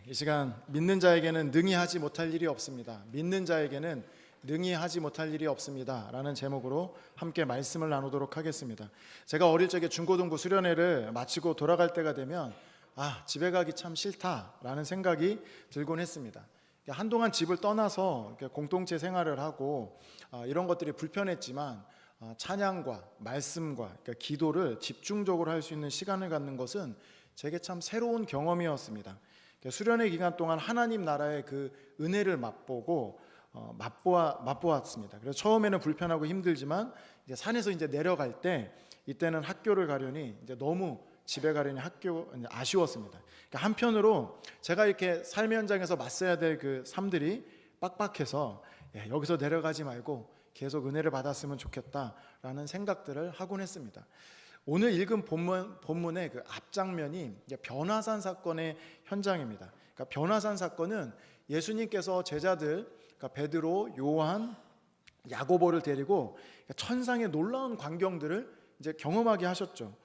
이 시간 믿는 자에게는 능히 하지 못할 일이 없습니다. 믿는 자에게는 능히 하지 못할 일이 없습니다 라는 제목으로 함께 말씀을 나누도록 하겠습니다. 제가 어릴 적에 중고등부 수련회를 마치고 돌아갈 때가 되면 집에 가기 참 싫다라는 생각이 들곤 했습니다. 한동안 집을 떠나서 공동체 생활을 하고 이런 것들이 불편했지만 찬양과 말씀과 기도를 집중적으로 할 수 있는 시간을 갖는 것은 제게 참 새로운 경험이었습니다. 수련회 기간 동안 하나님 나라의 그 은혜를 맛보았습니다. 그래서 처음에는 불편하고 힘들지만 이제 산에서 이제 내려갈 때 이때는 학교를 가려니 이제 너무 집에 가려니 아쉬웠습니다. 그러니까 한편으로 제가 이렇게 삶의 현장에서 맞서야 될 그 삶들이 빡빡해서 여기서 내려가지 말고 계속 은혜를 받았으면 좋겠다라는 생각들을 하곤 했습니다. 오늘 읽은 본문의 그 앞장면이 변화산 사건의 현장입니다. 그러니까 변화산 사건은 예수님께서 제자들, 그러니까 베드로, 요한, 야고보를 데리고 천상의 놀라운 광경들을 이제 경험하게 하셨죠.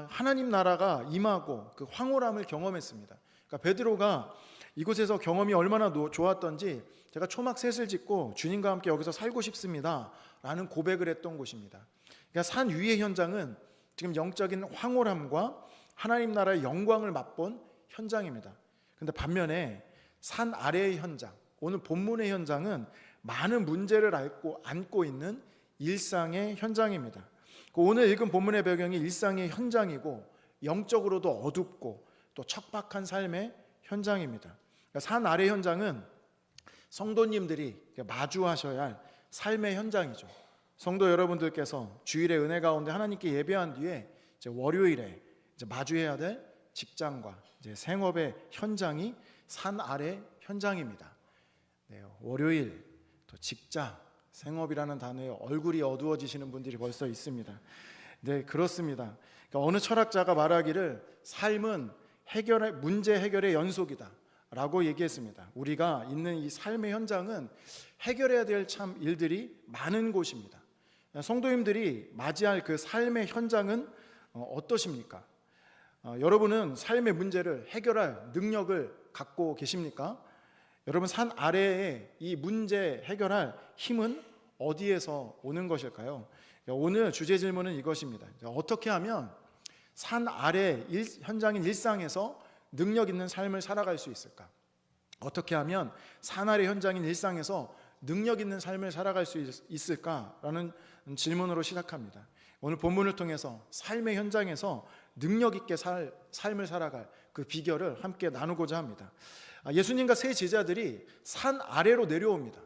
하나님 나라가 임하고 그 황홀함을 경험했습니다. 그러니까 베드로가 이곳에서 경험이 얼마나 좋았던지 제가 초막 셋을 짓고 주님과 함께 여기서 살고 싶습니다 라는 고백을 했던 곳입니다. 그러니까 산 위의 현장은 지금 영적인 황홀함과 하나님 나라의 영광을 맛본 현장입니다. 그런데 반면에 산 아래의 현장, 오늘 본문의 현장은 많은 문제를 안고 있는 일상의 현장입니다. 오늘 읽은 본문의 배경이 일상의 현장이고 영적으로도 어둡고 또 척박한 삶의 현장입니다. 산 아래 현장은 성도님들이 마주하셔야 할 삶의 현장이죠. 성도 여러분들께서 주일의 은혜 가운데 하나님께 예배한 뒤에 이제 월요일에 이제 마주해야 될 직장과 이제 생업의 현장이 산 아래 현장입니다. 네, 월요일 또 직장, 생업이라는 단어에 얼굴이 어두워지시는 분들이 벌써 있습니다. 네, 그렇습니다. 그러니까 어느 철학자가 말하기를 삶은 문제 해결의 연속이다 라고 얘기했습니다. 우리가 있는 이 삶의 현장은 해결해야 될 참 일들이 많은 곳입니다. 성도님들이 맞이할 그 삶의 현장은 어떠십니까? 여러분은 삶의 문제를 해결할 능력을 갖고 계십니까? 여러분 산 아래에 이 문제 해결할 힘은 어디에서 오는 것일까요? 오늘 주제 질문은 이것입니다. 어떻게 하면 산 아래 현장인 일상에서 능력 있는 삶을 살아갈 수 있을까? 어떻게 하면 산 아래 현장인 일상에서 능력 있는 삶을 살아갈 수 있을까라는 질문으로 시작합니다. 오늘 본문을 통해서 삶의 현장에서 능력 있게 삶을 살아갈 그 비결을 함께 나누고자 합니다. 예수님과 세 제자들이 산 아래로 내려옵니다.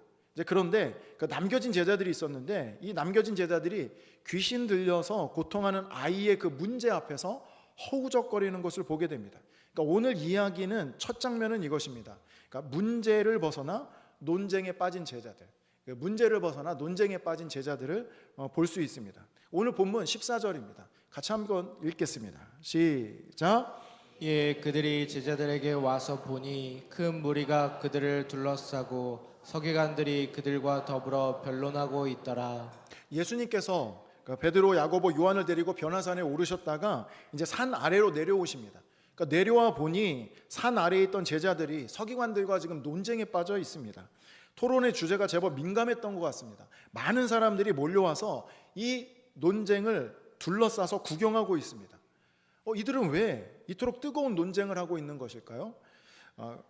그런데 그 남겨진 제자들이 있었는데 이 남겨진 제자들이 귀신 들려서 고통하는 아이의 그 문제 앞에서 허우적거리는 것을 보게 됩니다. 그러니까 오늘 이야기는 첫 장면은 이것입니다. 그러니까 문제를 벗어나 논쟁에 빠진 제자들, 문제를 벗어나 논쟁에 빠진 제자들을 볼 수 있습니다. 오늘 본문 14절입니다. 같이 한번 읽겠습니다. 시작. 예, 그들이 제자들에게 와서 보니 큰 무리가 그들을 둘러싸고 서기관들이 그들과 더불어 변론하고 있더라. 예수님께서 베드로, 야고보, 요한을 데리고 변화산에 오르셨다가 이제 산 아래로 내려오십니다. 그러니까 내려와 보니 산 아래에 있던 제자들이 서기관들과 지금 논쟁에 빠져 있습니다. 토론의 주제가 제법 민감했던 것 같습니다. 많은 사람들이 몰려와서 이 논쟁을 둘러싸서 구경하고 있습니다. 이들은 왜 이토록 뜨거운 논쟁을 하고 있는 것일까요?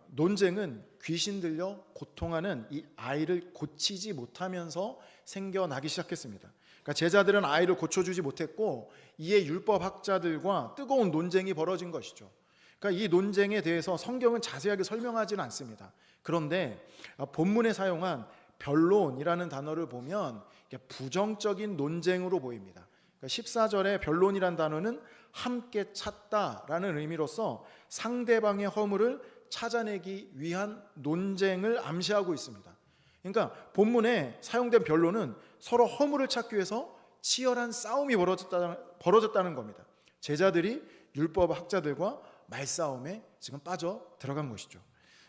논쟁은 귀신 들려 고통하는 이 아이를 고치지 못하면서 생겨나기 시작했습니다. 그러니까 제자들은 아이를 고쳐주지 못했고 이에 율법학자들과 뜨거운 논쟁이 벌어진 것이죠. 그러니까 이 논쟁에 대해서 성경은 자세하게 설명하지는 않습니다. 그런데 본문에 사용한 변론이라는 단어를 보면 부정적인 논쟁으로 보입니다. 그러니까 14절의 변론이라는 단어는 함께 찾다라는 의미로서 상대방의 허물을 찾아내기 위한 논쟁을 암시하고 있습니다. 그러니까 본문에 사용된 변론은 서로 허물을 찾기 위해서 치열한 싸움이 벌어졌다는 겁니다. 제자들이 율법학자들과 말싸움에 지금 빠져 들어간 것이죠.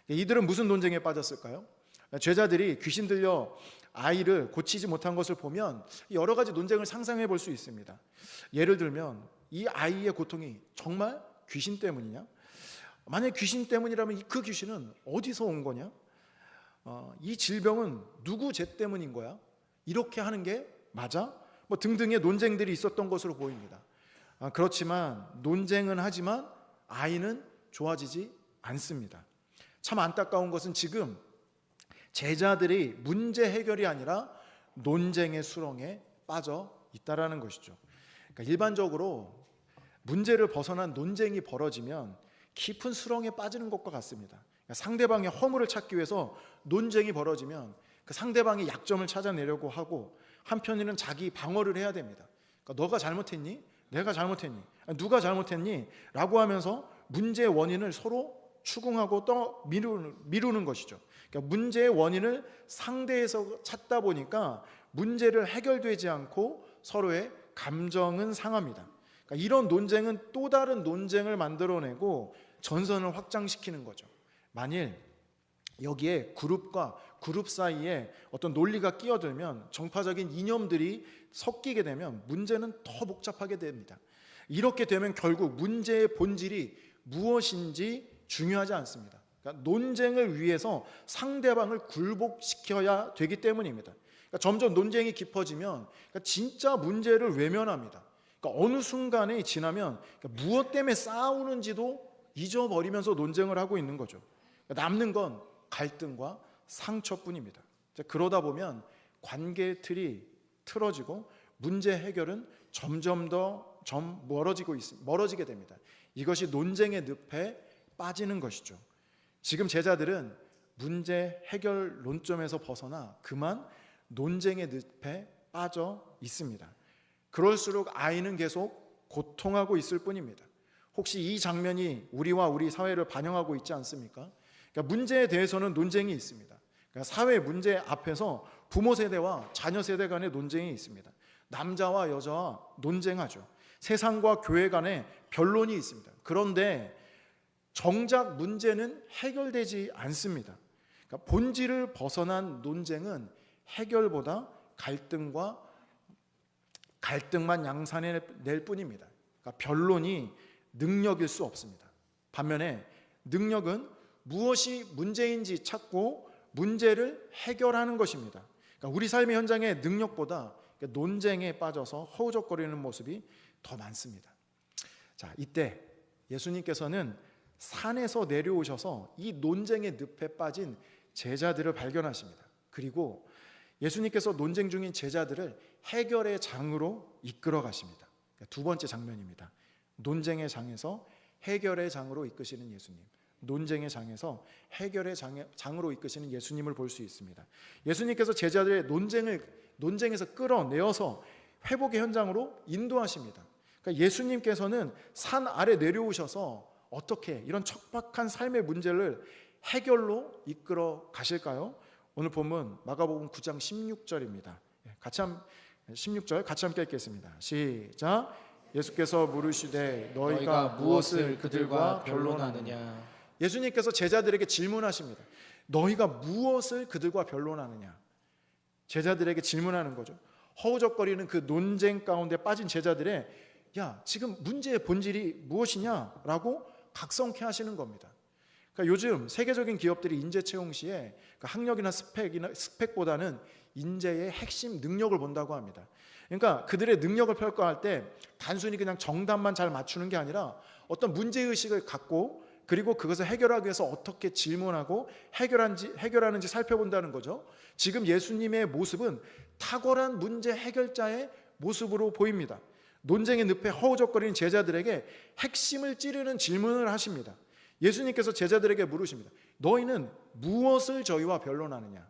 이들은 무슨 논쟁에 빠졌을까요? 제자들이 귀신 들려 아이를 고치지 못한 것을 보면 여러 가지 논쟁을 상상해 볼 수 있습니다. 예를 들면 이 아이의 고통이 정말 귀신 때문이냐? 만약 귀신 때문이라면 그 귀신은 어디서 온 거냐? 이 질병은 누구 죄 때문인 거야? 이렇게 하는 게 맞아? 뭐 등등의 논쟁들이 있었던 것으로 보입니다. 그렇지만 논쟁은 하지만 아이는 좋아지지 않습니다. 참 안타까운 것은 지금 제자들이 문제 해결이 아니라 논쟁의 수렁에 빠져 있다라는 것이죠. 그러니까 일반적으로 문제를 벗어난 논쟁이 벌어지면 깊은 수렁에 빠지는 것과 같습니다. 그러니까 상대방의 허물을 찾기 위해서 논쟁이 벌어지면 그 상대방의 약점을 찾아내려고 하고 한편에는 자기 방어를 해야 됩니다. 그러니까 너가 잘못했니? 내가 잘못했니? 누가 잘못했니? 라고 하면서 문제의 원인을 서로 추궁하고 미루는 것이죠. 그러니까 문제의 원인을 상대에서 찾다 보니까 문제를 해결되지 않고 서로의 감정은 상합니다. 그러니까 이런 논쟁은 또 다른 논쟁을 만들어내고 전선을 확장시키는 거죠. 만일 여기에 그룹과 그룹 사이에 어떤 논리가 끼어들면 정파적인 이념들이 섞이게 되면 문제는 더 복잡하게 됩니다. 이렇게 되면 결국 문제의 본질이 무엇인지 중요하지 않습니다. 그러니까 논쟁을 위해서 상대방을 굴복시켜야 되기 때문입니다. 그러니까 점점 논쟁이 깊어지면 그러니까 진짜 문제를 외면합니다. 그러니까 어느 순간에 지나면 그러니까 무엇 때문에 싸우는지도 잊어버리면서 논쟁을 하고 있는 거죠. 그러니까 남는 건 갈등과 상처뿐입니다. 그러다 보면 관계의 틀이 틀어지고 문제 해결은 점점 더 멀어지게 됩니다. 이것이 논쟁의 늪에 빠지는 것이죠. 지금 제자들은 문제 해결 논점에서 벗어나 그만 논쟁의 늪에 빠져 있습니다. 그럴수록 아이는 계속 고통하고 있을 뿐입니다. 혹시 이 장면이 우리와 우리 사회를 반영하고 있지 않습니까? 그러니까 문제에 대해서는 논쟁이 있습니다. 그러니까 사회 문제 앞에서 부모 세대와 자녀 세대 간의 논쟁이 있습니다. 남자와 여자와 논쟁하죠. 세상과 교회 간의 변론이 있습니다. 그런데 정작 문제는 해결되지 않습니다. 그러니까 본질을 벗어난 논쟁은 해결보다 갈등만 양산해낼 뿐입니다. 그러니까 변론이 능력일 수 없습니다. 반면에 능력은 무엇이 문제인지 찾고 문제를 해결하는 것입니다. 그러니까 우리 삶의 현장의 능력보다 논쟁에 빠져서 허우적거리는 모습이 더 많습니다. 자, 이때 예수님께서는 산에서 내려오셔서 이 논쟁의 늪에 빠진 제자들을 발견하십니다. 그리고 예수님께서 논쟁 중인 제자들을 해결의 장으로 이끌어 가십니다. 두 번째 장면입니다. 논쟁의 장에서 해결의 장으로 이끄시는 예수님. 논쟁의 장에서 해결의 장으로 이끄시는 예수님을 볼 수 있습니다. 예수님께서 제자들의 논쟁에서 끌어내어서 회복의 현장으로 인도하십니다. 그러니까 예수님께서는 산 아래 내려오셔서 어떻게 이런 척박한 삶의 문제를 해결로 이끌어 가실까요? 오늘 본문 마가복음 9장 16절입니다. 16절 같이 함께 읽겠습니다. 시작. 예수께서 물으시되 너희가 무엇을 그들과 변론하느냐? 예수님께서 제자들에게 질문하십니다. 너희가 무엇을 그들과 변론하느냐? 제자들에게 질문하는 거죠. 허우적거리는 그 논쟁 가운데 빠진 제자들의 지금 문제의 본질이 무엇이냐라고 각성케 하시는 겁니다. 그러니까 요즘 세계적인 기업들이 인재 채용 시에 학력이나 스펙보다는 인재의 핵심 능력을 본다고 합니다. 그러니까 그들의 능력을 평가할 때 단순히 그냥 정답만 잘 맞추는 게 아니라 어떤 문제의식을 갖고 그리고 그것을 해결하기 위해서 어떻게 질문하고 해결하는지 살펴본다는 거죠. 지금 예수님의 모습은 탁월한 문제 해결자의 모습으로 보입니다. 논쟁의 늪에 허우적거리는 제자들에게 핵심을 찌르는 질문을 하십니다. 예수님께서 제자들에게 물으십니다. 너희는 무엇을 저희와 변론하느냐?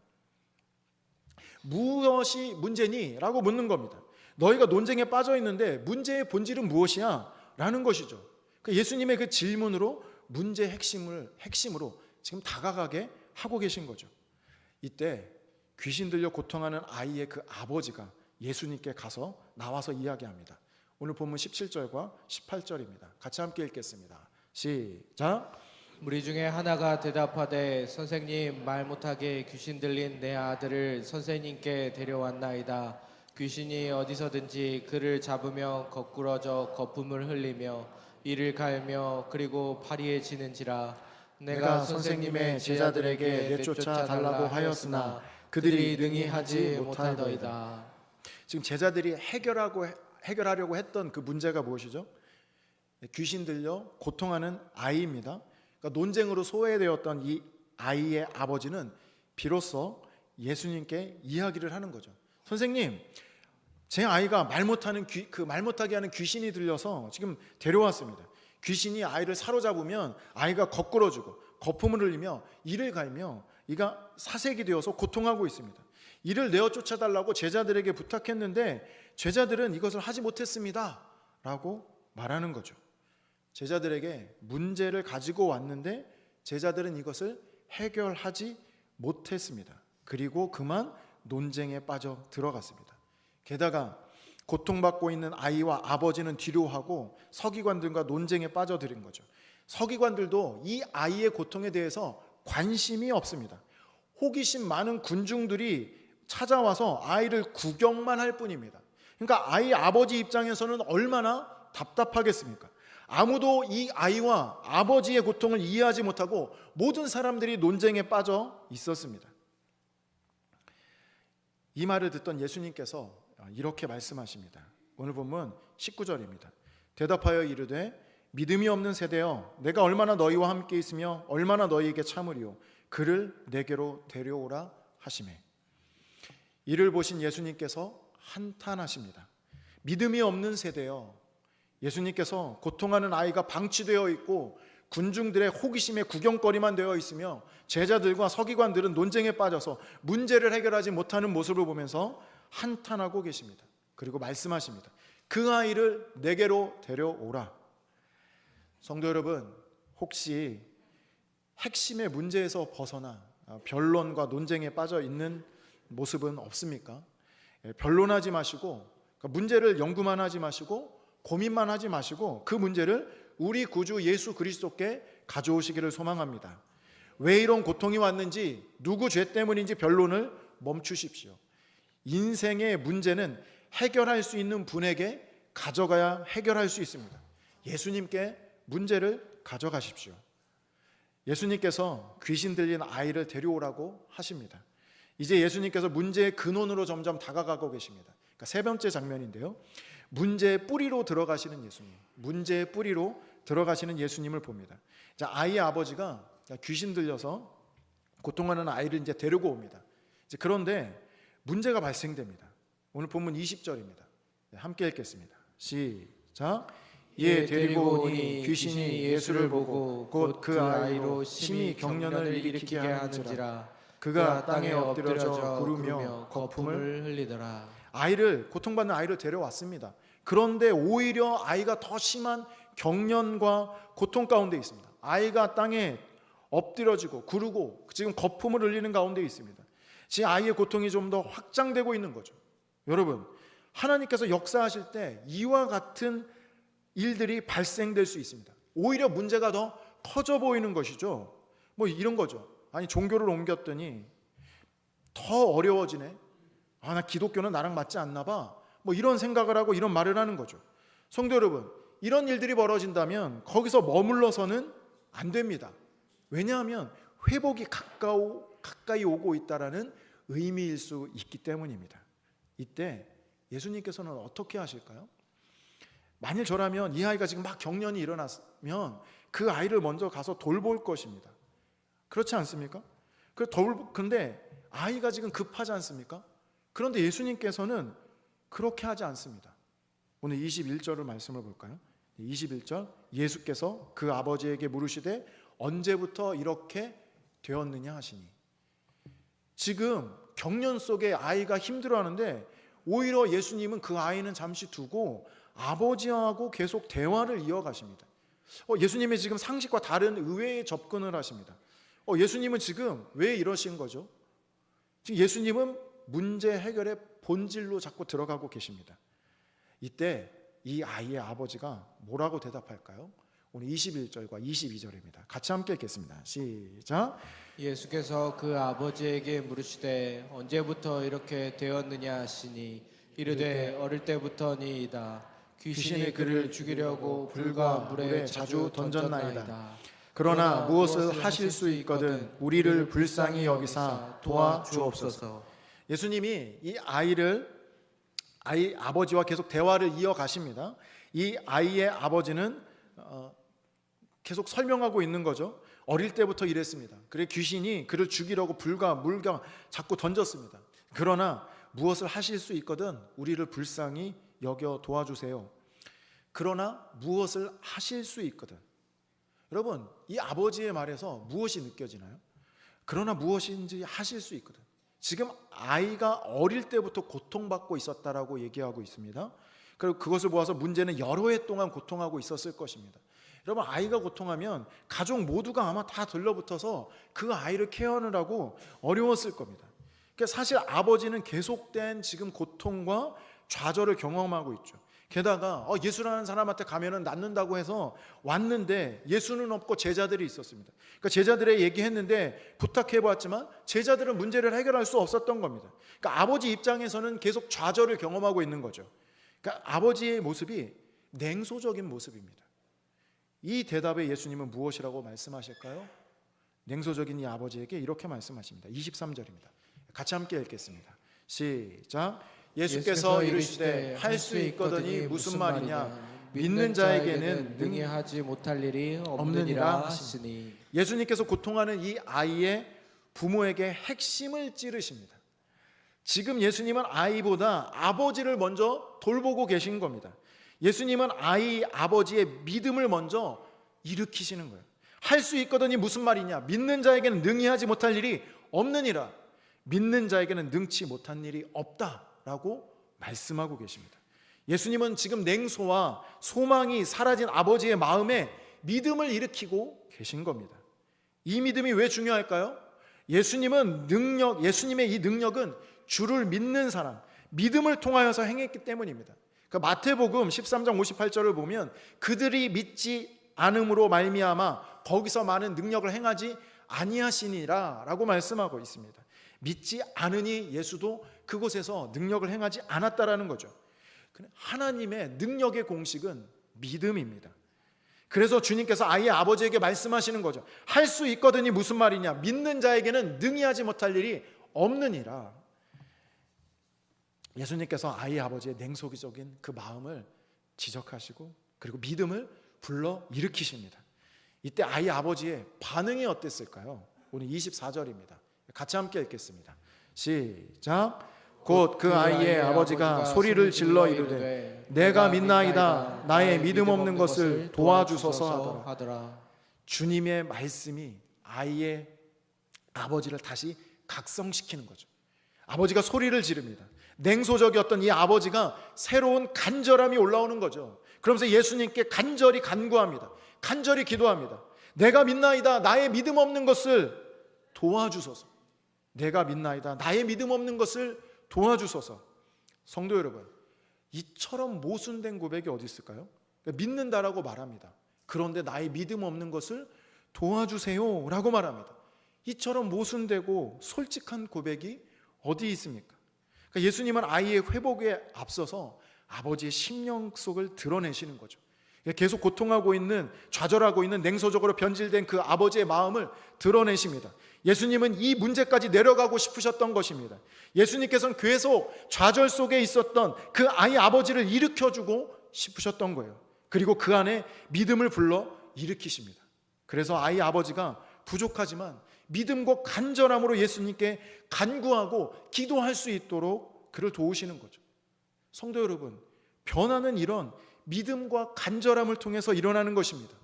무엇이 문제니? 라고 묻는 겁니다. 너희가 논쟁에 빠져 있는데 문제의 본질은 무엇이야? 라는 것이죠. 예수님의 그 질문으로 문제의 핵심으로 지금 다가가게 하고 계신 거죠. 이때 귀신 들려 고통하는 아이의 그 아버지가 예수님께 가서 나와서 이야기합니다. 오늘 본문 17절과 18절입니다. 같이 함께 읽겠습니다. 시작. 무리 중에 하나가 대답하되 선생님, 말 못하게 귀신 들린 내 아들을 선생님께 데려왔나이다. 귀신이 어디서든지 그를 잡으면 거꾸러져 거품을 흘리며 이를 갈며 그리고 파리해지는지라. 내가 선생님의 제자들에게 내쫓아 달라고 하였으나 그들이 능히 하지 못하더이다. 지금 제자들이 해결하려고 했던 그 문제가 무엇이죠? 귀신 들려 고통하는 아이입니다. 그러니까 논쟁으로 소외되었던 이 아이의 아버지는 비로소 예수님께 이야기를 하는 거죠. 선생님, 제 아이가 말 못하게 하는 귀신이 들려서 지금 데려왔습니다. 귀신이 아이를 사로잡으면 아이가 거꾸러지고 거품을 흘리며 이를 갈며 이가 사색이 되어서 고통하고 있습니다. 이를 내어 쫓아달라고 제자들에게 부탁했는데 제자들은 이것을 하지 못했습니다 라고 말하는 거죠. 제자들에게 문제를 가지고 왔는데 제자들은 이것을 해결하지 못했습니다. 그리고 그만 논쟁에 빠져 들어갔습니다. 게다가 고통받고 있는 아이와 아버지는 뒤로 하고 서기관들과 논쟁에 빠져들인 거죠. 서기관들도 이 아이의 고통에 대해서 관심이 없습니다. 호기심 많은 군중들이 찾아와서 아이를 구경만 할 뿐입니다. 그러니까 아이 아버지 입장에서는 얼마나 답답하겠습니까? 아무도 이 아이와 아버지의 고통을 이해하지 못하고 모든 사람들이 논쟁에 빠져 있었습니다. 이 말을 듣던 예수님께서 이렇게 말씀하십니다. 오늘 본문 19절입니다. 대답하여 이르되 믿음이 없는 세대여, 내가 얼마나 너희와 함께 있으며 얼마나 너희에게 참으리요. 그를 내게로 데려오라 하시매. 이를 보신 예수님께서 한탄하십니다. 믿음이 없는 세대여, 예수님께서 고통하는 아이가 방치되어 있고 군중들의 호기심에 구경거리만 되어 있으며 제자들과 서기관들은 논쟁에 빠져서 문제를 해결하지 못하는 모습을 보면서 한탄하고 계십니다. 그리고 말씀하십니다. 그 아이를 내게로 데려오라. 성도 여러분, 혹시 핵심의 문제에서 벗어나 변론과 논쟁에 빠져 있는 모습은 없습니까? 변론하지 마시고 문제를 연구만 하지 마시고 고민만 하지 마시고 그 문제를 우리 구주 예수 그리스도께 가져오시기를 소망합니다. 왜 이런 고통이 왔는지, 누구 죄 때문인지 변론을 멈추십시오. 인생의 문제는 해결할 수 있는 분에게 가져가야 해결할 수 있습니다. 예수님께 문제를 가져가십시오. 예수님께서 귀신 들린 아이를 데려오라고 하십니다. 이제 예수님께서 문제의 근원으로 점점 다가가고 계십니다. 그러니까 세 번째 장면인데요. 문제의 뿌리로 들어가시는 예수님, 문제의 뿌리로 들어가시는 예수님을 봅니다. 자, 아이의 아버지가 귀신 들려서 고통하는 아이를 이제 데리고 옵니다. 그런데 문제가 발생됩니다. 오늘 본문 20절입니다. 함께 읽겠습니다. 시작. 예, 데리고 오니 귀신이 예수를 보고 곧 그 아이로 심히 경련을 일으키게 하는지라. 그가 땅에 엎드려져 구르며 거품을 흘리더라. 고통받는 아이를 데려왔습니다. 그런데 오히려 아이가 더 심한 경련과 고통 가운데 있습니다. 아이가 땅에 엎드려지고 구르고 지금 거품을 흘리는 가운데 있습니다. 지금 아이의 고통이 좀 더 확장되고 있는 거죠. 여러분, 하나님께서 역사하실 때 이와 같은 일들이 발생될 수 있습니다. 오히려 문제가 더 커져 보이는 것이죠. 뭐 이런 거죠. 아니, 종교를 옮겼더니 더 어려워지네. 나 기독교는 나랑 맞지 않나 봐. 뭐 이런 생각을 하고 이런 말을 하는 거죠. 성도 여러분, 이런 일들이 벌어진다면 거기서 머물러서는 안 됩니다. 왜냐하면 회복이 가까이 오고 있다라는 의미일 수 있기 때문입니다. 이때 예수님께서는 어떻게 하실까요? 만일 저라면 이 아이가 지금 막 경련이 일어났으면 그 아이를 먼저 가서 돌볼 것입니다. 그렇지 않습니까? 근데 아이가 지금 급하지 않습니까? 그런데 예수님께서는 그렇게 하지 않습니다. 오늘 21절을 말씀을 볼까요? 21절, 예수께서 그 아버지에게 물으시되 언제부터 이렇게 되었느냐 하시니. 지금 경련 속에 아이가 힘들어하는데 오히려 예수님은 그 아이는 잠시 두고 아버지하고 계속 대화를 이어가십니다. 예수님의 지금 상식과 다른 의외의 접근을 하십니다. 예수님은 지금 왜 이러신 거죠? 지금 예수님은 문제 해결의 본질로 자꾸 들어가고 계십니다. 이때 이 아이의 아버지가 뭐라고 대답할까요? 오늘 21절과 22절입니다. 같이 함께 읽겠습니다. 시작. 예수께서 그 아버지에게 물으시되 언제부터 이렇게 되었느냐 하시니 이르되 어릴 때부터니이다. 귀신이 그를 죽이려고 불과 물에 자주 던졌나이다. 그러나 무엇을 하실 수 있거든 우리를 불쌍히 여기사 도와주옵소서. 예수님이 이 아이 아버지와 계속 대화를 이어가십니다. 이 아이의 아버지는 계속 설명하고 있는 거죠. 어릴 때부터 이랬습니다. 그래 귀신이 그를 죽이려고 불과 물과 자꾸 던졌습니다. 그러나 무엇을 하실 수 있거든 우리를 불쌍히 여겨 도와주세요. 그러나 무엇을 하실 수 있거든. 여러분, 이 아버지의 말에서 무엇이 느껴지나요? 그러나 무엇인지 하실 수 있거든. 지금 아이가 어릴 때부터 고통받고 있었다라고 얘기하고 있습니다. 그리고 그것을 보아서 문제는 여러 해 동안 고통하고 있었을 것입니다. 여러분, 아이가 고통하면 가족 모두가 아마 다 들러붙어서 그 아이를 케어하느라고 어려웠을 겁니다. 그러니까 사실 아버지는 계속된 지금 고통과 좌절을 경험하고 있죠. 게다가 예수라는 사람한테 가면은 낫는다고 해서 왔는데 예수는 없고 제자들이 있었습니다. 그러니까 제자들의 얘기했는데 부탁해보았지만 제자들은 문제를 해결할 수 없었던 겁니다. 그러니까 아버지 입장에서는 계속 좌절을 경험하고 있는 거죠. 그러니까 아버지의 모습이 냉소적인 모습입니다. 이 대답에 예수님은 무엇이라고 말씀하실까요? 냉소적인 이 아버지에게 이렇게 말씀하십니다. 23절입니다. 같이 함께 읽겠습니다. 시작. 예수께서 이르시되 할 수 있거든이 무슨 말이냐 믿는 자에게는 능히 하지 못할 일이 없느니라 하시니. 예수님께서 고통하는 이 아이의 부모에게 핵심을 찌르십니다. 지금 예수님은 아이보다 아버지를 먼저 돌보고 계신 겁니다. 예수님은 아버지의 믿음을 먼저 일으키시는 거예요. 할 수 있거든이 무슨 말이냐 믿는 자에게는 능히 하지 못할 일이 없느니라. 믿는 자에게는 능치 못한 일이 없다라고 말씀하고 계십니다. 예수님은 지금 냉소와 소망이 사라진 아버지의 마음에 믿음을 일으키고 계신 겁니다. 이 믿음이 왜 중요할까요? 예수님의 이 능력은 주를 믿는 사람, 믿음을 통하여서 행했기 때문입니다. 그러니까 마태복음 13장 58절을 보면 그들이 믿지 않음으로 말미암아 거기서 많은 능력을 행하지 아니하시니라 라고 말씀하고 있습니다. 믿지 않으니 예수도 그곳에서 능력을 행하지 않았다라는 거죠. 하나님의 능력의 공식은 믿음입니다. 그래서 주님께서 아이의 아버지에게 말씀하시는 거죠. 할 수 있거든이 무슨 말이냐 믿는 자에게는 능히 하지 못할 일이 없느니라. 예수님께서 아이의 아버지의 냉소적인 그 마음을 지적하시고 그리고 믿음을 불러 일으키십니다. 이때 아이 아버지의 반응이 어땠을까요? 오늘 24절입니다. 같이 함께 읽겠습니다. 시작. 곧 그 아이의 아버지가 소리를 질러 이르되 내가 믿나이다 나의 믿음 없는 것을 도와주소서 하더라. 주님의 말씀이 아이의 아버지를 다시 각성시키는 거죠. 아버지가 소리를 지릅니다. 냉소적이었던 이 아버지가 새로운 간절함이 올라오는 거죠. 그러면서 예수님께 간절히 간구합니다. 간절히 기도합니다. 내가 믿나이다 나의 믿음 없는 것을 도와주소서. 내가 믿나이다 나의 믿음 없는 것을 도와주소서. 성도 여러분, 이처럼 모순된 고백이 어디 있을까요? 믿는다라고 말합니다. 그런데 나의 믿음 없는 것을 도와주세요 라고 말합니다. 이처럼 모순되고 솔직한 고백이 어디 있습니까? 그러니까 예수님은 아이의 회복에 앞서서 아버지의 심령 속을 드러내시는 거죠. 계속 고통하고 있는, 좌절하고 있는 냉소적으로 변질된 그 아버지의 마음을 드러내십니다. 예수님은 이 문제까지 내려가고 싶으셨던 것입니다. 예수님께서는 계속 좌절 속에 있었던 그 아이 아버지를 일으켜주고 싶으셨던 거예요. 그리고 그 안에 믿음을 불러 일으키십니다. 그래서 아이 아버지가 부족하지만 믿음과 간절함으로 예수님께 간구하고 기도할 수 있도록 그를 도우시는 거죠. 성도 여러분, 변화는 이런 믿음과 간절함을 통해서 일어나는 것입니다.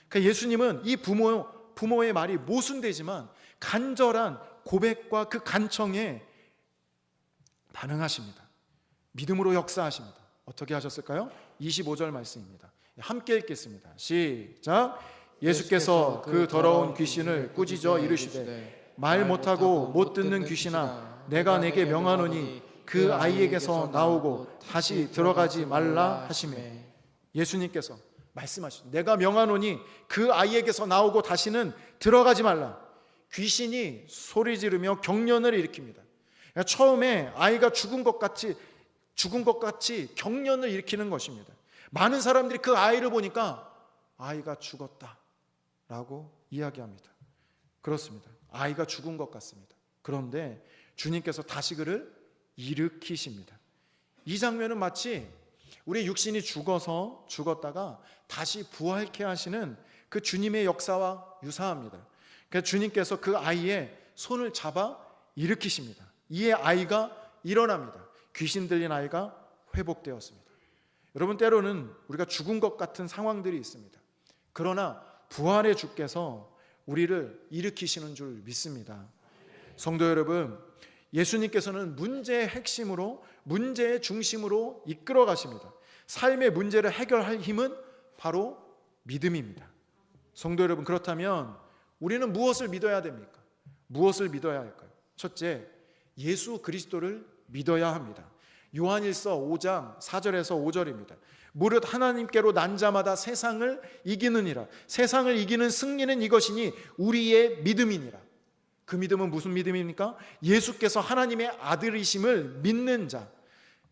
그러니까 예수님은 이 부모의 말이 모순되지만 간절한 고백과 그 간청에 반응하십니다. 믿음으로 역사하십니다. 어떻게 하셨을까요? 25절 말씀입니다. 함께 읽겠습니다. 시작. 예수께서 그 더러운 귀신을 꾸짖어 이르시되 말 못하고 못 듣는 귀신아 내가 내게 명하노니 그 아이에게서 나오고 다시 들어가지 말라 하시매. 예수님께서 말씀하시죠. 내가 명하노니 그 아이에게서 나오고 다시는 들어가지 말라. 귀신이 소리 지르며 경련을 일으킵니다. 그러니까 처음에 아이가 죽은 것 같이 경련을 일으키는 것입니다. 많은 사람들이 그 아이를 보니까 아이가 죽었다라고 이야기합니다. 그렇습니다. 아이가 죽은 것 같습니다. 그런데 주님께서 다시 그를 일으키십니다. 이 장면은 마치 우리 육신이 죽었다가 다시 부활케 하시는 그 주님의 역사와 유사합니다. 그래서 주님께서 그 아이의 손을 잡아 일으키십니다. 이에 아이가 일어납니다. 귀신 들린 아이가 회복되었습니다. 여러분, 때로는 우리가 죽은 것 같은 상황들이 있습니다. 그러나 부활의 주께서 우리를 일으키시는 줄 믿습니다. 성도 여러분, 예수님께서는 문제의 핵심으로, 문제의 중심으로 이끌어 가십니다. 삶의 문제를 해결할 힘은 바로 믿음입니다. 성도 여러분, 그렇다면 우리는 무엇을 믿어야 됩니까? 무엇을 믿어야 할까요? 첫째, 예수 그리스도를 믿어야 합니다. 요한일서 5장 4절에서 5절입니다. 무릇 하나님께로 난 자마다 세상을 이기느니라. 세상을 이기는 승리는 이것이니 우리의 믿음이니라. 그 믿음은 무슨 믿음입니까? 예수께서 하나님의 아들이심을 믿는 자,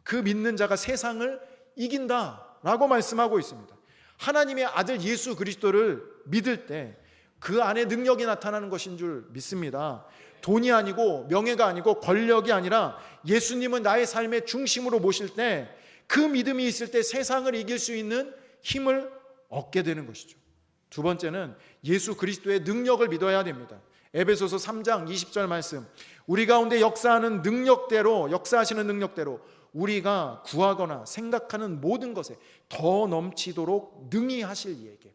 그 믿는 자가 세상을 이긴다라고 말씀하고 있습니다. 하나님의 아들 예수 그리스도를 믿을 때 그 안에 능력이 나타나는 것인 줄 믿습니다. 돈이 아니고 명예가 아니고 권력이 아니라 예수님은 나의 삶의 중심으로 모실 때, 그 믿음이 있을 때 세상을 이길 수 있는 힘을 얻게 되는 것이죠. 두 번째는 예수 그리스도의 능력을 믿어야 됩니다. 에베소서 3장 20절 말씀, 우리 가운데 역사하시는 능력대로 우리가 구하거나 생각하는 모든 것에 더 넘치도록 능히 하실 이에게,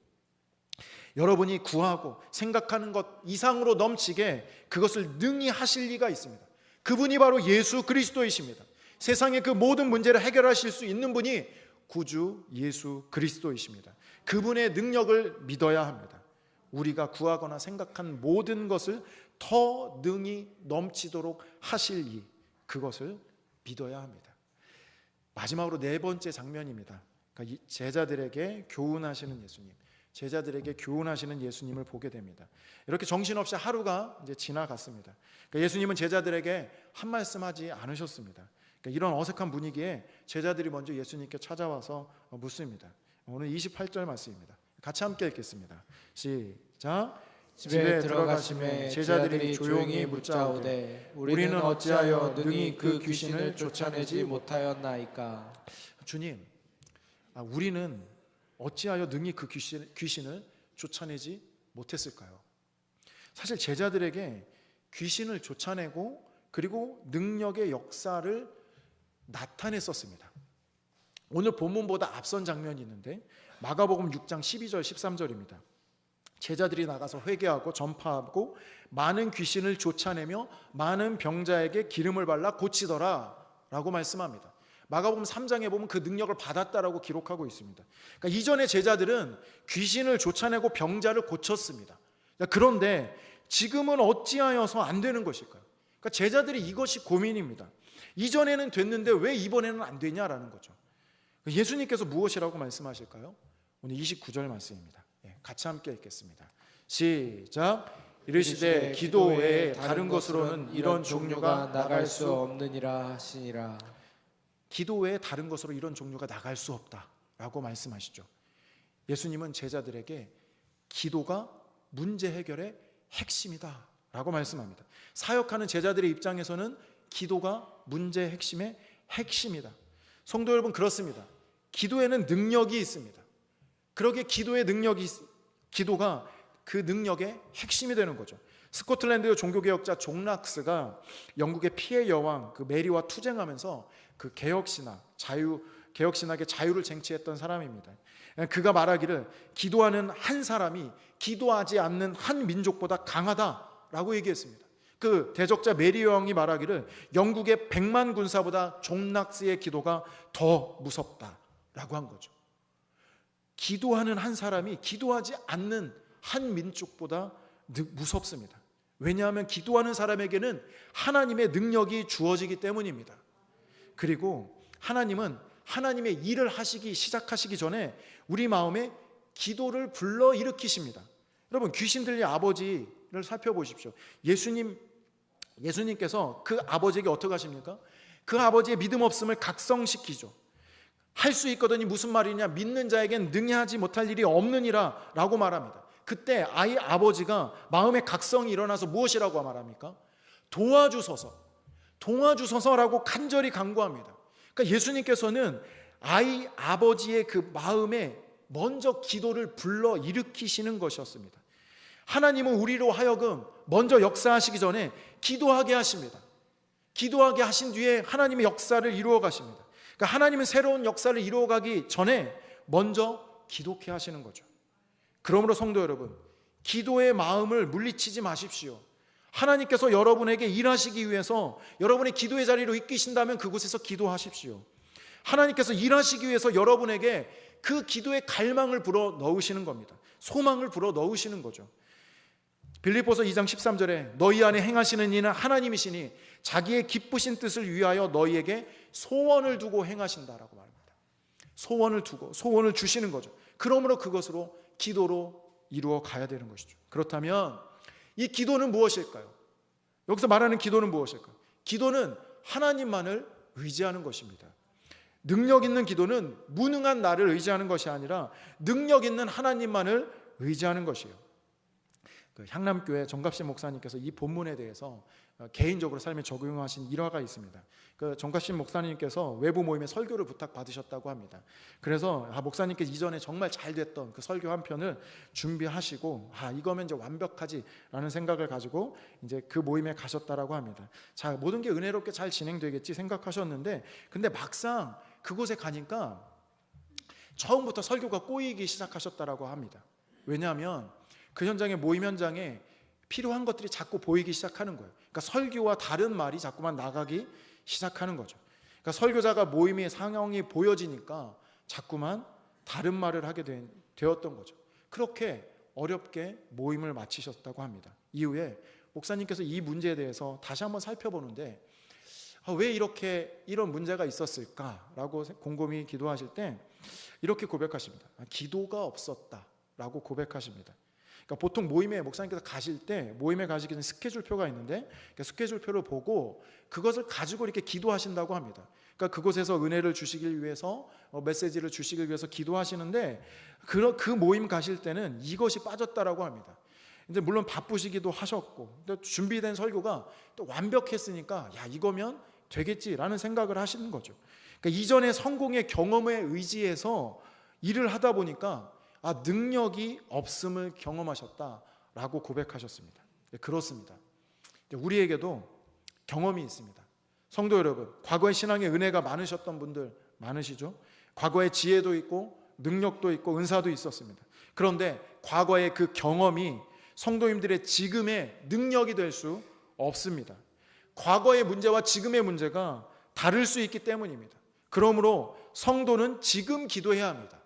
여러분이 구하고 생각하는 것 이상으로 넘치게 그것을 능히 하실 이가 있습니다. 그분이 바로 예수 그리스도이십니다. 세상의 그 모든 문제를 해결하실 수 있는 분이 구주 예수 그리스도이십니다. 그분의 능력을 믿어야 합니다. 우리가 구하거나 생각한 모든 것을 더 능히 넘치도록 하실 이, 그것을 믿어야 합니다. 마지막으로 네 번째 장면입니다. 그러니까 제자들에게 교훈하시는 예수님, 제자들에게 교훈하시는 예수님을 보게 됩니다. 이렇게 정신없이 하루가 이제 지나갔습니다. 그러니까 예수님은 제자들에게 한 말씀 하지 않으셨습니다. 그러니까 이런 어색한 분위기에 제자들이 먼저 예수님께 찾아와서 묻습니다. 오늘 28절 말씀입니다. 같이 함께 읽겠습니다. 시작. 집에 들어가심에 제자들이 조용히 묻자오되 우리는 어찌하여 능히 그 귀신을 쫓아내지 못하였나이까. 주님, 우리는 어찌하여 능히 그 귀신을 쫓아내지 못했을까요? 사실 제자들에게 귀신을 쫓아내고 그리고 능력의 역사를 나타냈었습니다. 오늘 본문보다 앞선 장면이 있는데 마가복음 6장 12절 13절입니다. 제자들이 나가서 회개하고 전파하고 많은 귀신을 쫓아내며 많은 병자에게 기름을 발라 고치더라 라고 말씀합니다. 마가복음 3장에 보면 그 능력을 받았다라고 기록하고 있습니다. 그러니까 이전에 제자들은 귀신을 쫓아내고 병자를 고쳤습니다. 그런데 지금은 어찌하여서 안 되는 것일까요? 그러니까 제자들이 이것이 고민입니다. 이전에는 됐는데 왜 이번에는 안 되냐라는 거죠. 예수님께서 무엇이라고 말씀하실까요? 오늘 29절 말씀입니다. 같이 함께 읽겠습니다. 시작. 이르시되 기도 외에 다른 것으로는 이런 종류가 나갈 수 없느니라 하시니라. 기도 외에 다른 것으로 이런 종류가 나갈 수 없다라고 말씀하시죠. 예수님은 제자들에게 기도가 문제 해결의 핵심이다라고 말씀합니다. 사역하는 제자들의 입장에서는 기도가 문제 핵심의 핵심이다. 성도 여러분, 그렇습니다. 기도에는 능력이 있습니다. 그러기에 기도가 그 능력의 핵심이 되는 거죠. 스코틀랜드의 종교개혁자 존 락스가 영국의 피해 여왕 그 메리와 투쟁하면서 그 개혁신학의 자유를 쟁취했던 사람입니다. 그가 말하기를 기도하는 한 사람이 기도하지 않는 한 민족보다 강하다라고 얘기했습니다. 그 대적자 메리 여왕이 말하기를 영국의 100만 군사보다 존 락스의 기도가 더 무섭다라고 한 거죠. 기도하는 한 사람이 기도하지 않는 한 민족보다 무섭습니다. 왜냐하면 기도하는 사람에게는 하나님의 능력이 주어지기 때문입니다. 그리고 하나님은 하나님의 일을 시작하시기 전에 우리 마음에 기도를 불러 일으키십니다. 여러분, 귀신 들린 아버지를 살펴보십시오. 예수님께서 그 아버지에게 어떻게 하십니까? 그 아버지의 믿음 없음을 각성시키죠. 할 수 있거든이 무슨 말이냐? 믿는 자에겐 능히 하지 못할 일이 없느니라 라고 말합니다. 그때 아이 아버지가 마음의 각성이 일어나서 무엇이라고 말합니까? 도와주소서라고 간절히 간구합니다. 그러니까 예수님께서는 아이 아버지의 그 마음에 먼저 기도를 불러 일으키시는 것이었습니다. 하나님은 우리로 하여금 먼저 역사하시기 전에 기도하게 하십니다. 기도하게 하신 뒤에 하나님의 역사를 이루어 가십니다. 그러니까 하나님은 새로운 역사를 이루어 가기 전에 먼저 기도케 하시는 거죠. 그러므로 성도 여러분, 기도의 마음을 물리치지 마십시오. 하나님께서 여러분에게 일하시기 위해서 여러분의 기도의 자리로 이끄신다면 그곳에서 기도하십시오. 하나님께서 일하시기 위해서 여러분에게 그 기도의 갈망을 불어 넣으시는 겁니다. 소망을 불어 넣으시는 거죠. 빌립보서 2장 13절에 너희 안에 행하시는 이는 하나님이시니 자기의 기쁘신 뜻을 위하여 너희에게 소원을 두고 행하신다라고 말합니다. 소원을 두고 소원을 주시는 거죠. 그러므로 그것으로 기도로 이루어 가야 되는 것이죠. 그렇다면 이 기도는 무엇일까요? 여기서 말하는 기도는 무엇일까요? 기도는 하나님만을 의지하는 것입니다. 능력 있는 기도는 무능한 나를 의지하는 것이 아니라 능력 있는 하나님만을 의지하는 것이에요. 향남교회 정갑신 목사님께서 이 본문에 대해서 개인적으로 삶에 적용하신 일화가 있습니다. 정갑신 목사님께서 외부 모임에 설교를 부탁받으셨다고 합니다. 그래서 목사님께서 이전에 정말 잘 됐던 그 설교 한 편을 준비하시고 이거면 이제 완벽하지라는 생각을 가지고 이제 그 모임에 가셨다라고 합니다. 자, 모든 게 은혜롭게 잘 진행되겠지 생각하셨는데, 근데 막상 그곳에 가니까 처음부터 설교가 꼬이기 시작하셨다라고 합니다. 왜냐하면 그 현장에, 모임 현장에 필요한 것들이 자꾸 보이기 시작하는 거예요. 그러니까 설교와 다른 말이 자꾸만 나가기 시작하는 거죠. 그러니까 설교자가 모임의 상황이 보여지니까 자꾸만 다른 말을 하게 되었던 거죠. 그렇게 어렵게 모임을 마치셨다고 합니다. 이후에 목사님께서 이 문제에 대해서 다시 한번 살펴보는데 왜 이런 문제가 있었을까라고 곰곰이 기도하실 때 이렇게 고백하십니다. 기도가 없었다라고 고백하십니다. 그러니까 보통 모임에 목사님께서 가실 때 모임에 가시기 전에 스케줄표가 있는데 그 스케줄표를 보고 그것을 가지고 이렇게 기도하신다고 합니다. 그러니까 그곳에서 은혜를 주시길 위해서 메시지를 주시길 위해서 기도하시는데 그 모임 가실 때는 이것이 빠졌다라고 합니다. 근데 물론 바쁘시기도 하셨고 근데 준비된 설교가 또 완벽했으니까 이거면 되겠지라는 생각을 하시는 거죠. 그러니까 이전의 성공의 경험에 의지해서 일을 하다 보니까 능력이 없음을 경험하셨다라고 고백하셨습니다. 그렇습니다. 우리에게도 경험이 있습니다. 성도 여러분, 과거의 신앙의 은혜가 많으셨던 분들 많으시죠? 과거의 지혜도 있고 능력도 있고 은사도 있었습니다. 그런데 과거의 그 경험이 성도님들의 지금의 능력이 될 수 없습니다. 과거의 문제와 지금의 문제가 다를 수 있기 때문입니다. 그러므로 성도는 지금 기도해야 합니다.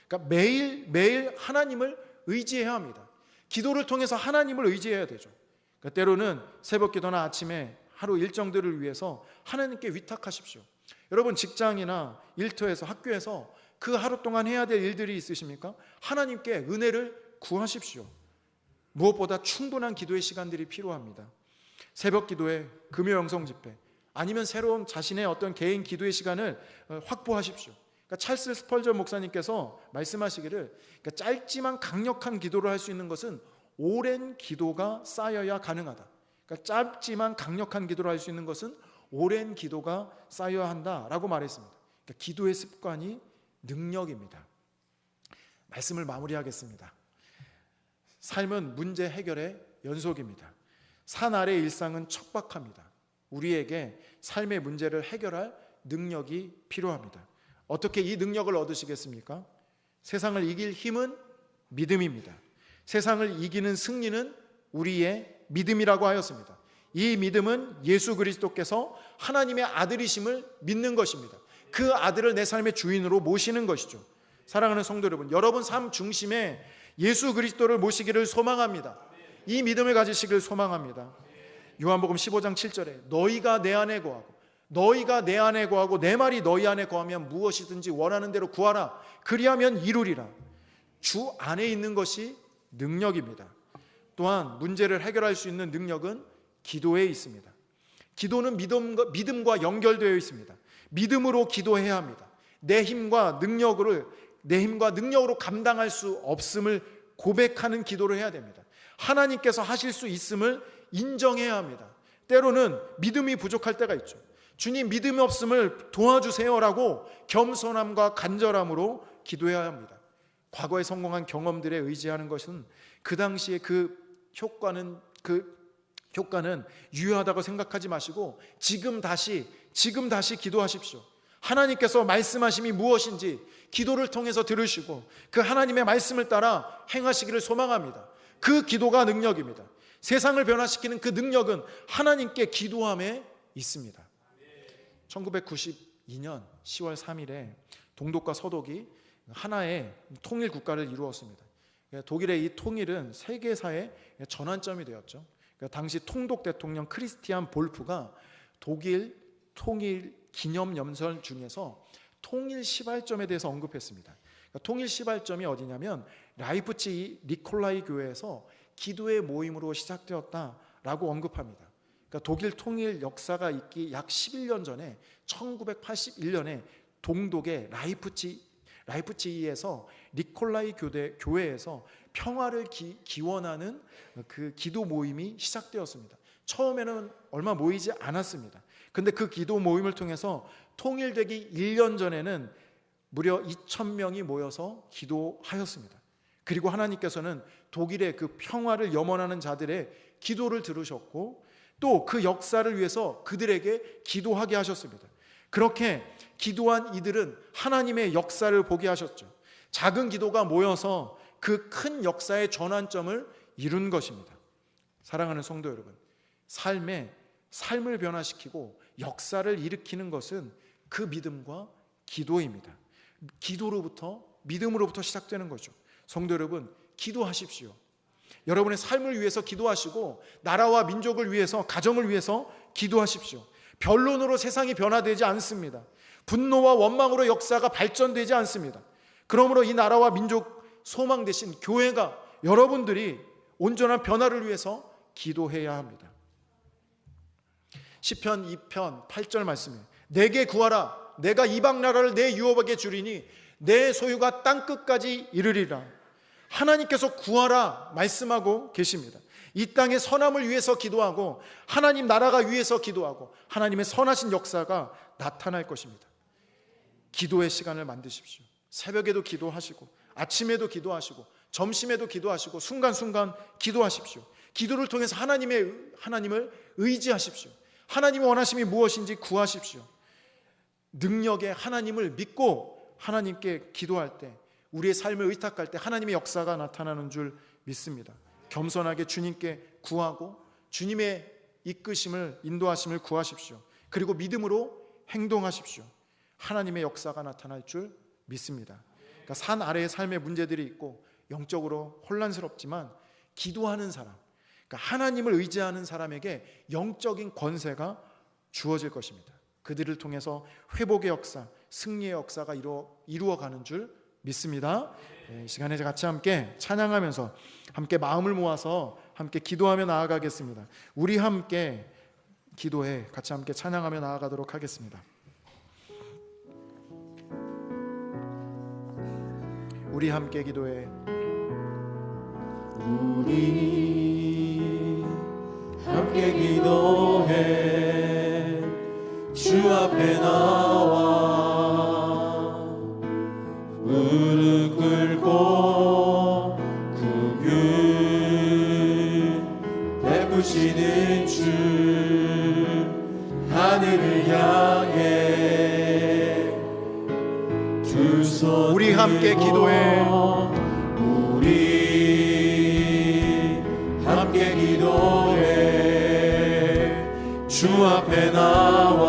그러니까 매일 하나님을 의지해야 합니다. 기도를 통해서 하나님을 의지해야 되죠. 그러니까 때로는 새벽 기도나 아침에 하루 일정들을 위해서 하나님께 위탁하십시오. 여러분 직장이나 일터에서 학교에서 그 하루 동안 해야 될 일들이 있으십니까? 하나님께 은혜를 구하십시오. 무엇보다 충분한 기도의 시간들이 필요합니다. 새벽 기도회, 금요 영성 집회, 아니면 새로운 자신의 어떤 개인 기도의 시간을 확보하십시오. 그러니까 찰스 스펄전 목사님께서 말씀하시기를 그러니까 짧지만 강력한 기도를 할 수 있는 것은 오랜 기도가 쌓여야 가능하다. 그러니까 짧지만 강력한 기도를 할 수 있는 것은 오랜 기도가 쌓여야 한다라고 말했습니다. 그러니까 기도의 습관이 능력입니다. 말씀을 마무리하겠습니다. 삶은 문제 해결의 연속입니다. 산 아래 일상은 척박합니다. 우리에게 삶의 문제를 해결할 능력이 필요합니다. 어떻게 이 능력을 얻으시겠습니까? 세상을 이길 힘은 믿음입니다. 세상을 이기는 승리는 우리의 믿음이라고 하였습니다. 이 믿음은 예수 그리스도께서 하나님의 아들이심을 믿는 것입니다. 그 아들을 내 삶의 주인으로 모시는 것이죠. 사랑하는 성도 여러분, 여러분 삶 중심에 예수 그리스도를 모시기를 소망합니다. 이 믿음을 가지시기를 소망합니다. 요한복음 15장 7절에 너희가 내 안에 거하고 내 말이 너희 안에 거하면 무엇이든지 원하는 대로 구하라. 그리하면 이루리라. 주 안에 있는 것이 능력입니다. 또한 문제를 해결할 수 있는 능력은 기도에 있습니다. 기도는 믿음과 연결되어 있습니다. 믿음으로 기도해야 합니다. 내 힘과 능력으로 감당할 수 없음을 고백하는 기도를 해야 됩니다. 하나님께서 하실 수 있음을 인정해야 합니다. 때로는 믿음이 부족할 때가 있죠. 주님, 믿음이 없음을 도와주세요라고 겸손함과 간절함으로 기도해야 합니다. 과거에 성공한 경험들에 의지하는 것은 그 당시에 그 효과는 유효하다고 생각하지 마시고 지금 다시 기도하십시오. 하나님께서 말씀하심이 무엇인지 기도를 통해서 들으시고 그 하나님의 말씀을 따라 행하시기를 소망합니다. 그 기도가 능력입니다. 세상을 변화시키는 그 능력은 하나님께 기도함에 있습니다. 1992년 10월 3일에 동독과 서독이 하나의 통일 국가를 이루었습니다. 독일의 이 통일은 세계사의 전환점이 되었죠. 당시 통독 대통령 크리스티안 볼프가 독일 통일 기념연설 중에서 통일 시발점에 대해서 언급했습니다. 통일 시발점이 어디냐면 라이프치히 니콜라이 교회에서 기도의 모임으로 시작되었다라고 언급합니다. 독일 통일 역사가 있기 약 11년 전에 1981년에 동독의 라이프치히에서 니콜라이 교회에서 평화를 기원하는 그 기도 모임이 시작되었습니다. 처음에는 얼마 모이지 않았습니다. 근데 그 기도 모임을 통해서 통일되기 1년 전에는 무려 2,000명이 모여서 기도하였습니다. 그리고 하나님께서는 독일의 그 평화를 염원하는 자들의 기도를 들으셨고 또 그 역사를 위해서 그들에게 기도하게 하셨습니다. 그렇게 기도한 이들은 하나님의 역사를 보게 하셨죠. 작은 기도가 모여서 그 큰 역사의 전환점을 이룬 것입니다. 사랑하는 성도 여러분, 삶을 변화시키고 역사를 일으키는 것은 그 믿음과 기도입니다. 믿음으로부터 시작되는 거죠. 성도 여러분, 기도하십시오. 여러분의 삶을 위해서 기도하시고 나라와 민족을 위해서, 가정을 위해서 기도하십시오. 변론으로 세상이 변화되지 않습니다. 분노와 원망으로 역사가 발전되지 않습니다. 그러므로 이 나라와 민족 소망 대신 교회가, 여러분들이 온전한 변화를 위해서 기도해야 합니다. 시편 2편 8절 말씀에 내게 구하라, 내가 이방 나라를 내 유업에게 주리니 내 소유가 땅끝까지 이르리라. 하나님께서 구하라 말씀하고 계십니다. 이 땅의 선함을 위해서 기도하고 하나님 나라가 위해서 기도하고 하나님의 선하신 역사가 나타날 것입니다. 기도의 시간을 만드십시오. 새벽에도 기도하시고 아침에도 기도하시고 점심에도 기도하시고 순간순간 기도하십시오. 기도를 통해서 하나님을 의지하십시오. 하나님의 원하심이 무엇인지 구하십시오. 능력의 하나님을 믿고 하나님께 기도할 때, 우리의 삶을 의탁할 때 하나님의 역사가 나타나는 줄 믿습니다. 겸손하게 주님께 구하고 주님의 이끄심을, 인도하심을 구하십시오. 그리고 믿음으로 행동하십시오. 하나님의 역사가 나타날 줄 믿습니다. 그러니까 산 아래의 삶의 문제들이 있고 영적으로 혼란스럽지만 기도하는 사람, 그러니까 하나님을 의지하는 사람에게 영적인 권세가 주어질 것입니다. 그들을 통해서 회복의 역사, 승리의 역사가 이루어가는 줄 믿습니다. 이 시간에 같이 함께 찬양하면서 함께 마음을 모아서 함께 기도하며 나아가겠습니다. 우리 함께 기도해 같이 함께 찬양하며 나아가도록 하겠습니다. 우리 함께 기도해. 우리 함께 기도해. 주 앞에 나와 무릎 꿇고 구휼 베푸시는 주 하늘을 향해 두 손 우리 함께 기도해. 우리 함께 기도해. 주 앞에 나와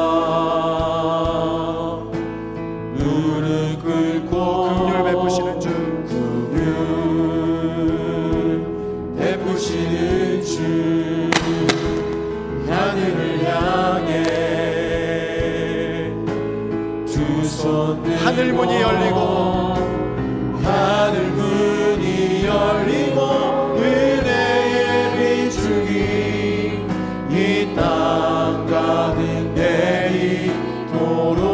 무릎 꿇고 긍휼 베푸시는 주, 긍휼 베푸시는 주 하늘을 향해 두 손 하늘 문이 열리고 하늘 문이 열리고 은혜의 비추기 이 땅 가득 내리도록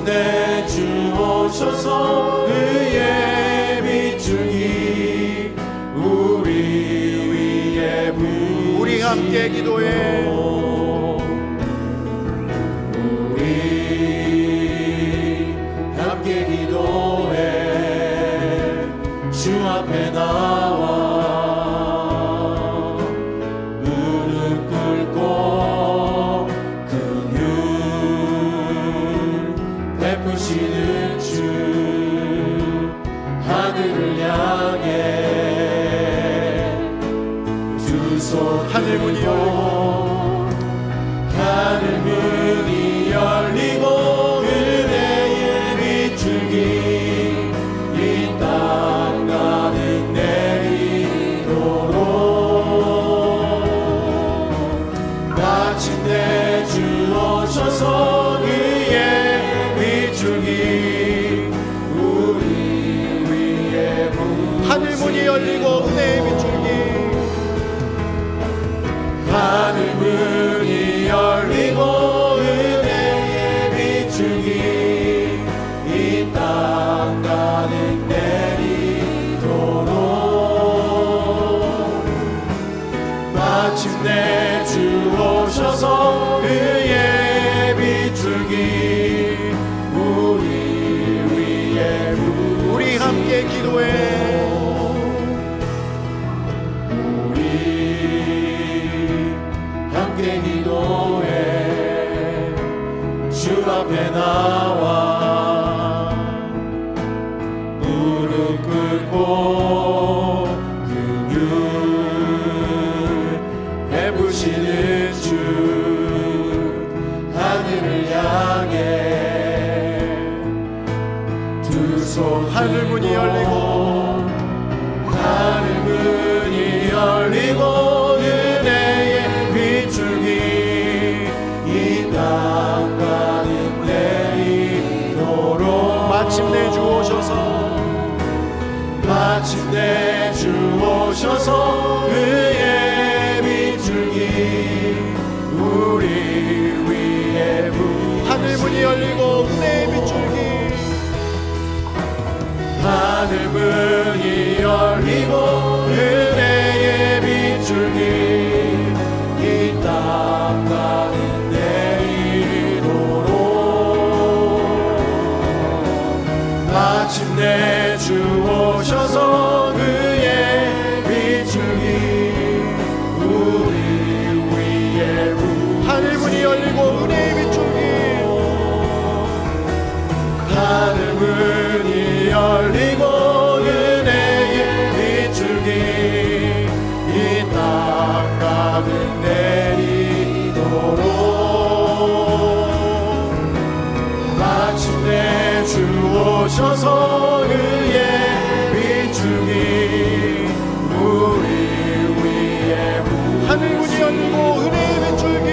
마침내 주 오셔서 의의 비추기 우리 위에 부으시고 우리 함께 기도해. 우리 함께 기도해. 주 앞에 나와 무릎 꿇고 긍휼 베푸시는 주 하늘을 향해 두 손 하늘 문이 열리고 하늘 문이 열리고 은혜의 비추기 이 땅 가득 내리도록 마침내 주 오셔서 의의 비추기 우리 위에 하늘 문이 열리고 은혜의 비추기 하늘 문이 열리고 은혜의 비추기 이 땅 가득 내리도록 마침내 주 오셔서 의의 비추기 우리 위에 우리 함께 기도해. 우리 함께 기도해. 주 앞에 나와 무릎 꿇고 긍휼 베푸시는 주 하늘을 향해 두 손 하늘 문이 열리고 하늘 문이 열리고 은혜의 비추기 이 땅 가득 내리도록 마침내 주 오셔서 마침내 주 오셔서 의의 비추기 우리 위에 하늘 문이 열리고 은혜의 비추기 하늘 문이 열리고 은혜의 비추기 이 땅 가득 내리도록 마침내 주 오셔서 의의 비추기 우리 위에 하늘 문이 열리고 은혜의 비추기 하늘 문이 열리고 은혜의 비추기 이 땅 가득 내리도록 마침내 주 오셔서 의의 비추기 우리 위에 하늘 문이 열리고 은혜의 비추기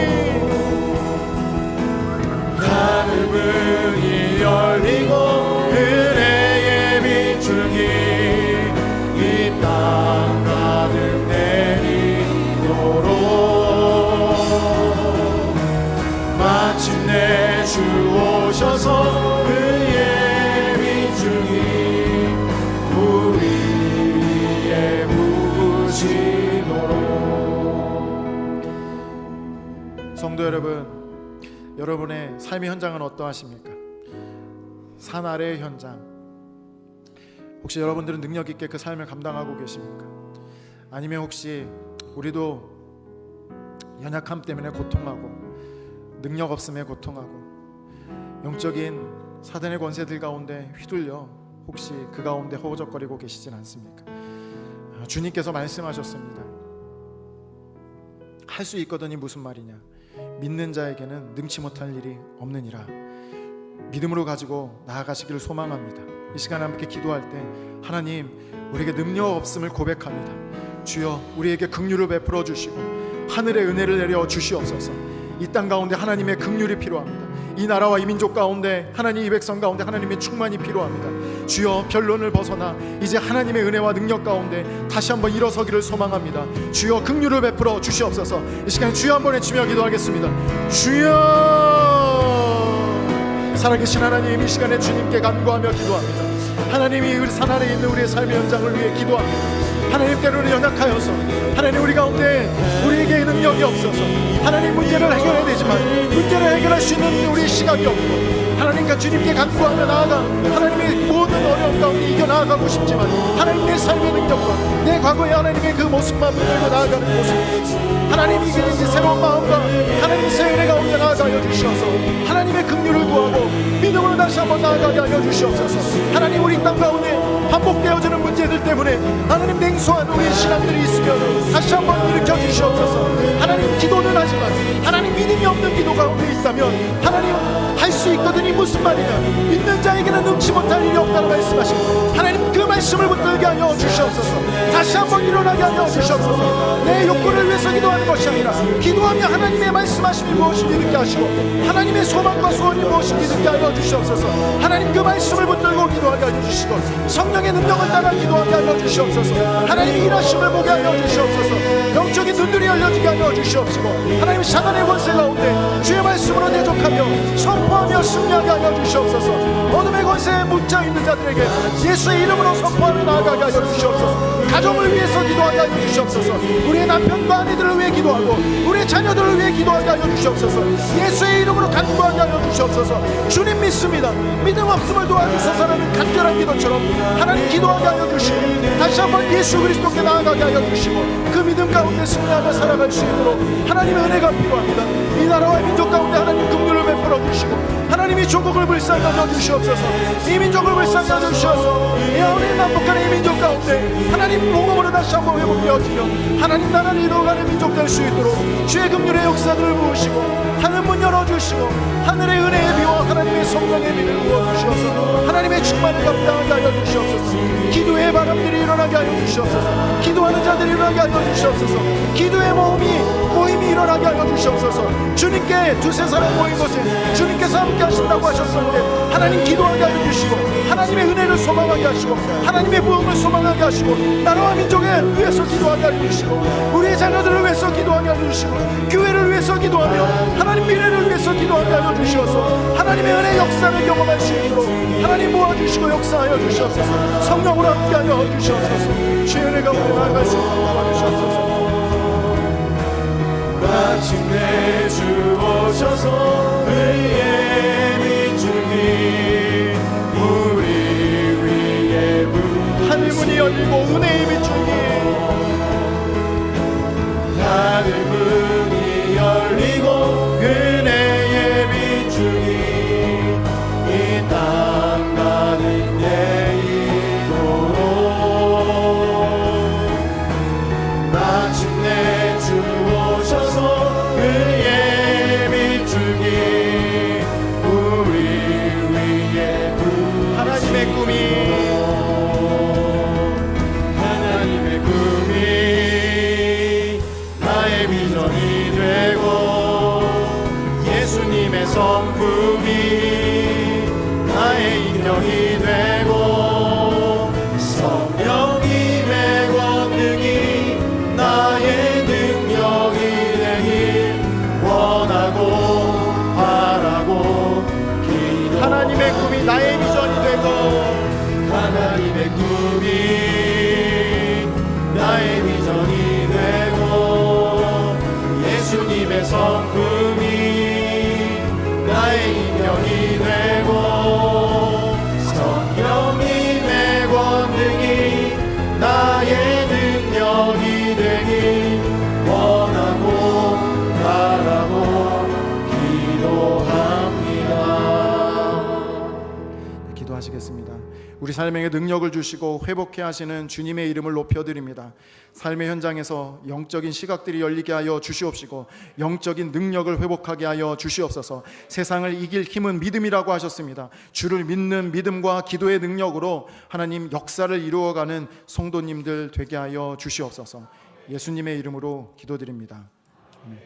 하늘 문이 열리고 은혜의 비추기 이 땅 가득 내리도록 마침내 주 오셔서 의의 비추기 우리 위에 부으시도록. 성도 여러분, 여러분의 삶의 현장은 어떠하십니까? 산 아래의 현장. 혹시 여러분들은 능력 있게 그 삶을 감당하고 계십니까? 아니면 혹시 우리도 연약함 때문에 고통하고 능력 없음에 고통하고 영적인 사단의 권세들 가운데 휘둘려 혹시 그 가운데 허우적거리고 계시진 않습니까? 주님께서 말씀하셨습니다. 할 수 있거든이 무슨 말이냐? 믿는 자에게는 능치 못할 일이 없느니라. 믿음으로 가지고 나아가시기를 소망합니다. 이 시간 함께 기도할 때 하나님, 우리에게 능력 없음을 고백합니다. 주여, 우리에게 긍휼을 베풀어 주시고 하늘의 은혜를 내려 주시옵소서. 이 땅 가운데 하나님의 긍휼이 필요합니다. 이 나라와 이 민족 가운데 하나님, 이 백성 가운데 하나님의 충만이 필요합니다. 주여, 변론을 벗어나 이제 하나님의 은혜와 능력 가운데 다시 한번 일어서기를 소망합니다. 주여, 긍휼을 베풀어 주시옵소서. 이 시간에 주여 한번 외치며 기도하겠습니다. 주여, 살아계신 하나님, 이 시간에 주님께 간구하며 기도합니다. 하나님이 우리 산 아래 있는 우리의 삶의 현장을 위해 기도합니다. 하나님, 때로는 연약하여서 하나님 우리 가운데 우리에게 능력이 없어서 하나님 문제를 해결해야 되지만 문제를 해결할 수 있는 우리의 시각이 없고 하나님과 주님께 간구하며 나아가 하나님의 모든 어려움 가운데 이겨나가고 싶지만 하나님 내 삶의 능력과 내 과거의 하나님의 그 모습만 붙들고 나아가는 모습, 하나님 이제 새로운 마음과 하나님 새 은혜 가운데 나아가여 주시옵소서. 하나님의 긍휼을 구하고 믿음으로 다시 한번 나아가게 하여 주시옵소서. 하나님, 우리 땅 가운데 반복되어지는 문제들 때문에 하나님 냉소한 우리의 신앙들이 있으면 다시 한번 일으켜 주시옵소서. 하나님, 기도는 하지만 하나님 믿음이 없는 기도 가운데 있다면 하나님 할 수 있거든이 무슨 말이냐, 믿는 자에게는 능치 못할 일이 없다는 말씀하시고 하나님 그 말씀을 붙들게 하여 주시옵소서. 다시 한번 일어나게 하여 주시옵소서. 내 욕구를 위해서 기도하는 것이 아니라 기도하며 하나님의 말씀하심이 무엇인지 듣게 하시고 하나님의 소망과 소원이 무엇인지 듣게 하여 주시옵소서. 하나님 그 말씀을 붙들고 기도하게 하여 주시고 성령의 능력을 따라 기도하게 하여 주시옵소서. 하나님 일하심을 보게 하여 주시옵소서. 영적인 눈들이 열려지게 하여 주시옵시고 하나님 사단의 권세 가운데 주의 말씀으로 대적하며 선포하며 승리하게 하여 주시옵소서. 어둠의 권세에 묻혀 있는 자들에게 예수의 이름으로 선포하며 나아가게 하여 주시옵소서. 가정을 위해서 기도하게 하여 주시옵소서. 우리의 남편과 아내들을 위해 기도하고 우리의 자녀들을 위해 기도하게 하여 주시옵소서. 예수의 이름으로 간구하게 하여 주시옵소서. 주님 믿습니다. 믿음 없음을 도와주소서라는 간절한 기도처럼 하나님 기도하게 하여 주시고 다시 한번 예수 그리스도께 나아가게 하여 주시고 그 믿음 가운데 승리하며 살아갈 수 있도록 하나님의 은혜가 필요합니다. 이 나라와 민족 가운데 하나님 긍휼을 베풀어 주시고 하나님이 조국을 불쌍하여 주시옵소서. 이 민족을 불쌍하여 주시옵소서. 이 우리 남북한의 이 민족 가운데 하나님 복음으로 다시 한번 회복되어지며 하나님 나라를 이루어가는 민족 될 수 있도록 주의 긍휼의 역사들을 부으시고 하늘 문 열어주시고 하늘의 은혜의 비와 하나님의 성령의 비를 부어주시옵소서. 하나님의 충만을 감당하게 하여 주시옵소서. 기도의 바람들이 일어나게 하여 주시옵소서. 기도하는 자들이 일어나게 하여 주시옵소서. 기도의 모임이 일어나게 하여 주시옵소서. 주님께 두세 사람 모인 곳에 주님께서 함께 하신다고 하셨는데 하나님 기도하게 하여 주시고 하나님의 은혜를 소망하게 하시고 하나님의 부흥을 소망하게 하시고 나라와 민족을 위해서 기도하게 하여 주시고 우리의 자녀들을 위해서 기도하게 하여 주시고 교회를 위해서 기도하며 하나님 미래를 위해서 기도하게 하여 주시옵소서. 하나님의 은혜 역사를 경험할 수 있도록 하나님 모아주시고 역사하여 주시옵소서. 성령으로 함께 하여 주시옵소서. 주의 은혜 가운데 나아갈 수 있도록 도와주시옵소서. 마침내 주 오셔서 의의 민중이 우리 위에 하늘문이 열리고 은혜의 민중이 하늘문이 열리고 은혜의 민중이 이 땅 가는 데이도록 마침내 주 오셔서 의의 민중이 우리 위에 하나님의 꿈이 나의 비전이 되고 예수님의 성품이 나의 인격이 되고 성령님의 권능이 나의 능력이 되길 원하고 바라고 기도. 하나님의 꿈이 나의 비전이 되고 하나님의 꿈이 나의 비전이 되고 예수님의 성품이 나의 인격이 되고 성령님의 권능이 나의 능력이 되길 원하고 바라고 기도합니다. 기도하시겠습니다. 우리 삶에게 능력을 주시고 회복해 하시는 주님의 이름을 높여드립니다. 삶의 현장에서 영적인 시각들이 열리게 하여 주시옵시고 영적인 능력을 회복하게 하여 주시옵소서. 세상을 이길 힘은 믿음이라고 하셨습니다. 주를 믿는 믿음과 기도의 능력으로 하나님 역사를 이루어가는 성도님들 되게 하여 주시옵소서. 예수님의 이름으로 기도드립니다. 아멘.